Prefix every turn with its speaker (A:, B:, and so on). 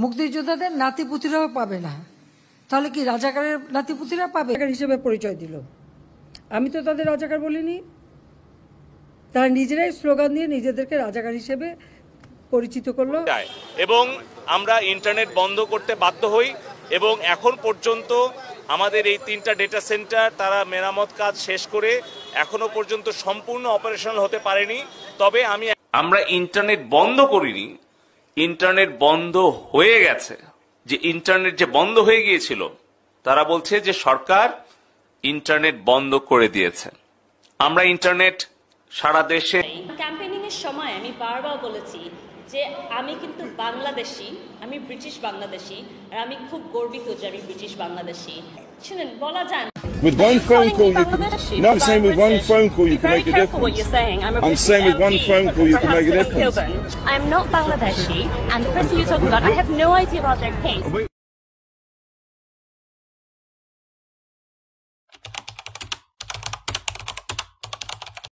A: মুক্তিযোদ্ধাদের নাতিপুতিরাও পাবে না, তাহলে কি রাজাকারের নাতিপুতিরা পাবে হিসেবে পরিচয় দিল? আমি তো তাদের রাজাকার বলিনি, তারা নিজেরাই স্লোগান দিয়ে নিজেদেরকে রাজাকার হিসেবে পরিচিত করলো।
B: এবং আমরা ইন্টারনেট বন্ধ করতে বাধ্য হই এবং এখন পর্যন্ত আমাদের এই 3টা ডেটা সেন্টার তারা মেরামত কাজ শেষ করে এখনো পর্যন্ত সম্পূর্ণ অপারেশনাল হতে পারেনি। তবে আমরা ইন্টারনেট বন্ধ করিনি, ইন্টারনেট বন্ধ হয়ে গেছে। যে ইন্টারনেট যে বন্ধ হয়ে গিয়েছিল, তারা বলছে যে সরকার ইন্টারনেট বন্ধ করে দিয়েছে। আমরা ইন্টারনেট সারা দেশে
C: ক্যাম্পেইনিং এর সময় আমি বারবার বলেছি যে আমি কিন্তু বাংলাদেশি, আমি ব্রিটিশ বাংলাদেশি, আর আমি খুব গর্বিত যে আমি ব্রিটিশ বাংলাদেশি। শুনেন, বলা যায়
D: with one phone call you can, no, I'm saying with one phone call you can make a difference.
C: What you're saying.
D: I'm saying with one phone call you can make a difference.
C: I'm not Bangladeshi, and the person you're talking about, I have no idea about their case.